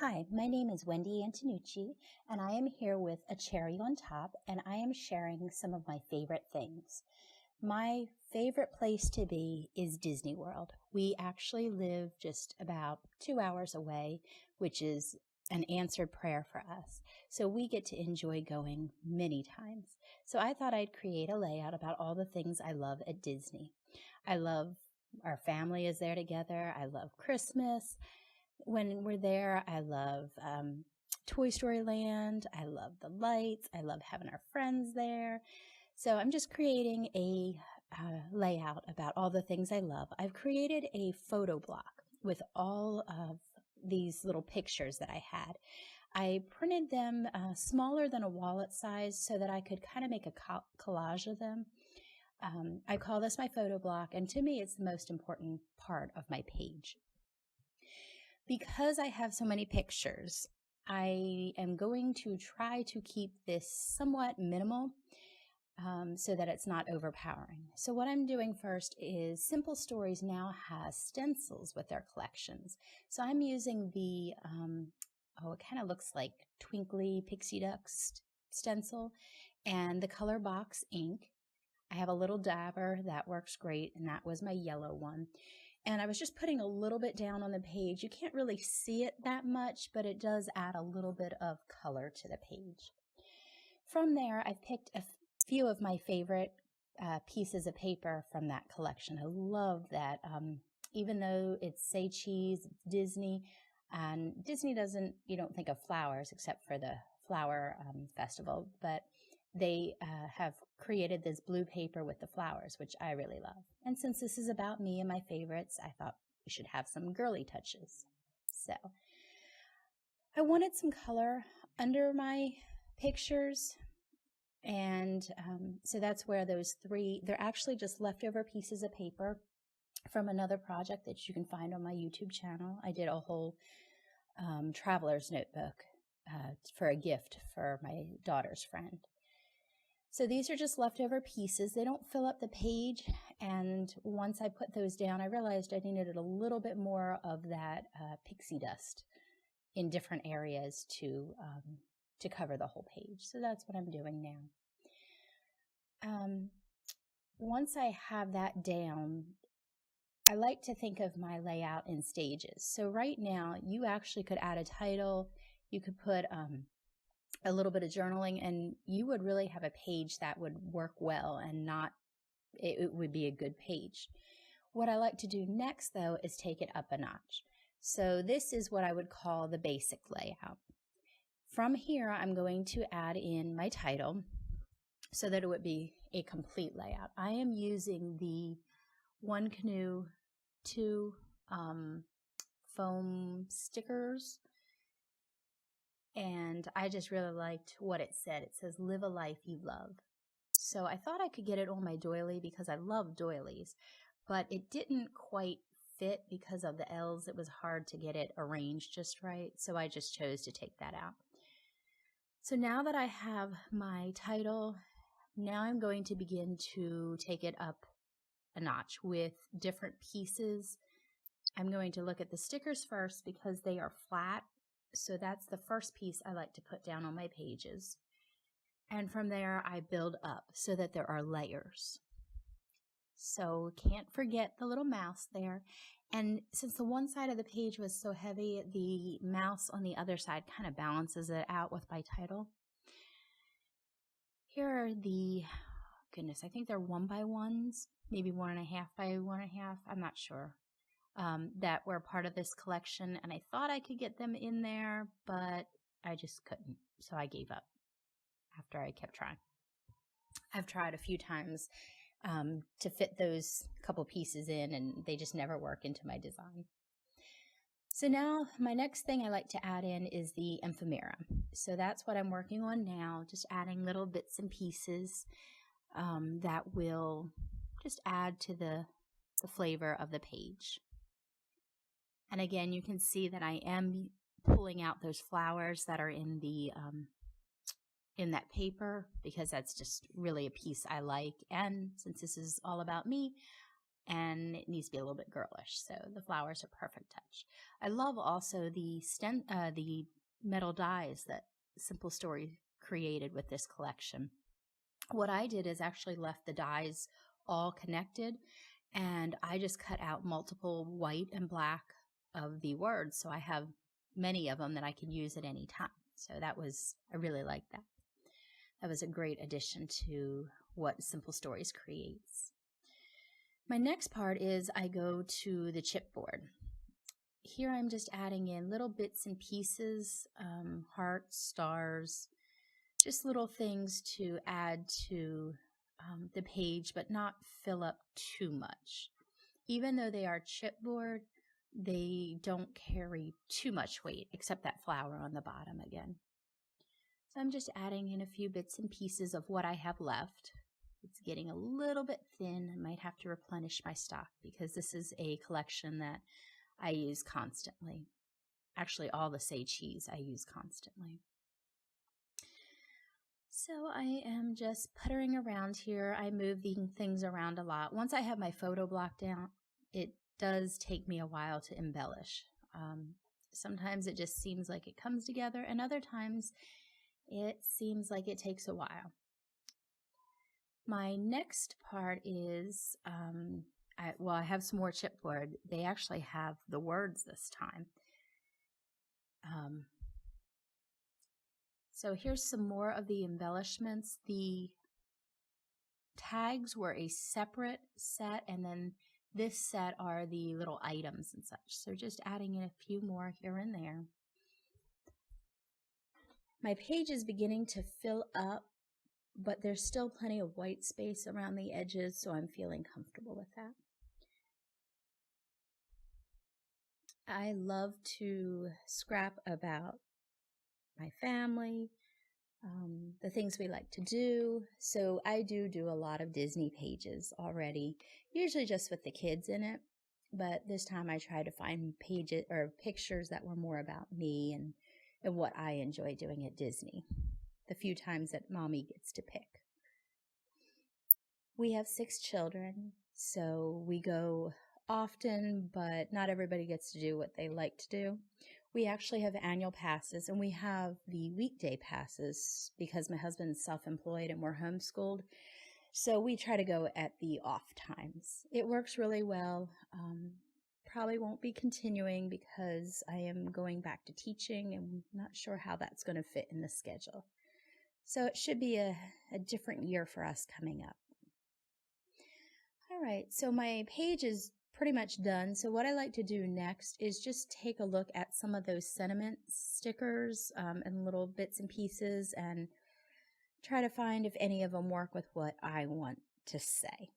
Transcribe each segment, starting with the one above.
Hi, my name is Wendy Antonucci, and I am here with a cherry on top, and I am sharing some of my favorite things. My favorite place to be is Disney World. We actually live just about 2 hours away, which is an answered prayer for us. So we get to enjoy going many times. So I thought I'd create a layout about all the things I love at Disney. I love our family is there together. I love Christmas. When we're there, I love Toy Story Land. I love the lights. I love having our friends there. So I'm just creating a layout about all the things I love. I've created a photo block with all of these little pictures that I had. I printed them smaller than a wallet size so that I could kind of make a collage of them. I call this my photo block, and to me, it's the most important part of my page. Because I have so many pictures, I am going to try to keep this somewhat minimal so that it's not overpowering. So what I'm doing first is Simple Stories now has stencils with their collections. So I'm using the, it kind of looks like twinkly pixie dust stencil and the color box ink. I have a little dabber that works great, and that was my yellow one. And I was just putting a little bit down on the page. You can't really see it that much, but it does add a little bit of color to the page. From there, I've picked a few of my favorite pieces of paper from that collection. I love that. Even though it's Say Cheese, it's Disney, and Disney doesn't, you don't think of flowers except for the flower festival, but they have created this blue paper with the flowers, which I really love. And since this is about me and my favorites, I thought we should have some girly touches. So I wanted some color under my pictures. And so that's where those three, they're actually just leftover pieces of paper from another project that you can find on my YouTube channel. I did a whole traveler's notebook for a gift for my daughter's friend. So these are just leftover pieces. They don't fill up the page, and once I put those down, I realized I needed a little bit more of that pixie dust in different areas to cover the whole page. So that's what I'm doing now. Once I have that down, I like to think of my layout in stages. So right now, you actually could add a title. You could put a little bit of journaling, and you would really have a page that would work well and it would be a good page. What I like to do next, though, is take it up a notch. So this is what I would call the basic layout. From here, I'm going to add in my title so that it would be a complete layout. I am using the One Canoe 2 foam stickers, and I just really liked what it said. It says, "Live a life you love." So I thought I could get it on my doily because I love doilies, but it didn't quite fit because of the L's. It was hard to get it arranged just right, so I just chose to take that out. So now that I have my title, now I'm going to begin to take it up a notch with different pieces. I'm going to look at the stickers first because they are flat. So that's the first piece I like to put down on my pages. And from there, I build up so that there are layers. So can't forget the little mouse there. And since the one side of the page was so heavy, the mouse on the other side kind of balances it out with my title. Here are the, goodness, I think they're 1x1s, maybe 1.5 by 1.5, I'm not sure. That were part of this collection, and I thought I could get them in there, but I just couldn't, so I gave up after I kept trying. I've tried a few times to fit those couple pieces in, and they just never work into my design. So now my next thing I like to add in is the ephemera. So that's what I'm working on now, just adding little bits and pieces that will just add to the flavor of the page. And again, you can see that I am pulling out those flowers that are in the in that paper because that's just really a piece I like. And since this is all about me, and it needs to be a little bit girlish. So the flowers are perfect touch. I love also the metal dies that Simple Story created with this collection. What I did is actually left the dies all connected, and I just cut out multiple white and black of the words, so I have many of them that I can use at any time. So I really like that. That was a great addition to what Simple Stories creates. My next part is I go to the chipboard. Here I'm just adding in little bits and pieces, hearts, stars, just little things to add to the page, but not fill up too much. Even though they are chipboard, they don't carry too much weight, except that flower on the bottom again. So I'm just adding in a few bits and pieces of what I have left. It's getting a little bit thin. I might have to replenish my stock because this is a collection that I use constantly. Actually, all the Say Cheese I use constantly. So I am just puttering around here. I'm moving things around a lot. Once I have my photo block down, it does take me a while to embellish. Sometimes it just seems like it comes together, and other times it seems like it takes a while. My next part is, I have some more chipboard. They actually have the words this time. So here's some more of the embellishments. The tags were a separate set, and then this set are the little items and such. So just adding in a few more here and there. My page is beginning to fill up, but there's still plenty of white space around the edges, so I'm feeling comfortable with that. I love to scrap about my family, the things we like to do. So I do a lot of Disney pages already, usually just with the kids in it. But this time I try to find pages or pictures that were more about me and what I enjoy doing at Disney, the few times that Mommy gets to pick. We have 6 children, so we go often, but not everybody gets to do what they like to do. We actually have annual passes, and we have the weekday passes because my husband's self-employed and we're homeschooled. So we try to go at the off times. It works really well. Probably won't be continuing because I am going back to teaching and I'm not sure how that's going to fit in the schedule. So it should be a different year for us coming up. All right, so my page is pretty much done. So what I like to do next is just take a look at some of those sentiment stickers and little bits and pieces and try to find if any of them work with what I want to say.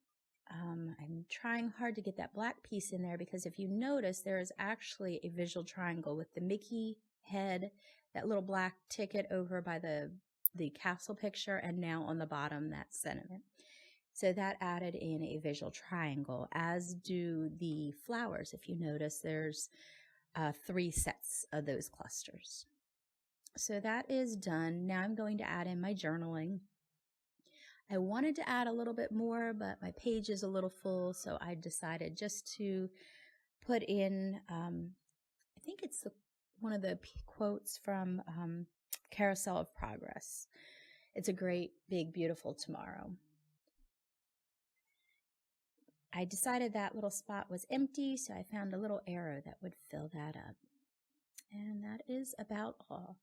I'm trying hard to get that black piece in there because if you notice, there is actually a visual triangle with the Mickey head, that little black ticket over by the castle picture, and now on the bottom, that sentiment. So that added in a visual triangle, as do the flowers. If you notice, there's 3 sets of those clusters. So that is done. Now I'm going to add in my journaling. I wanted to add a little bit more, but my page is a little full, so I decided just to put in, I think it's one of the quotes from Carousel of Progress. It's a great, big, beautiful tomorrow. I decided that little spot was empty, so I found a little arrow that would fill that up. And that is about all.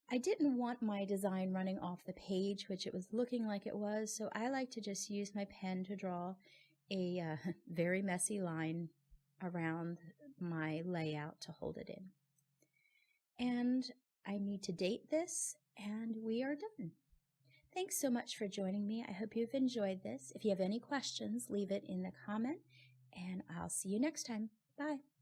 I didn't want my design running off the page, which it was looking like it was, so I like to just use my pen to draw a very messy line around my layout to hold it in. And I need to date this, and we are done. Thanks so much for joining me. I hope you've enjoyed this. If you have any questions, leave it in the comment, and I'll see you next time. Bye.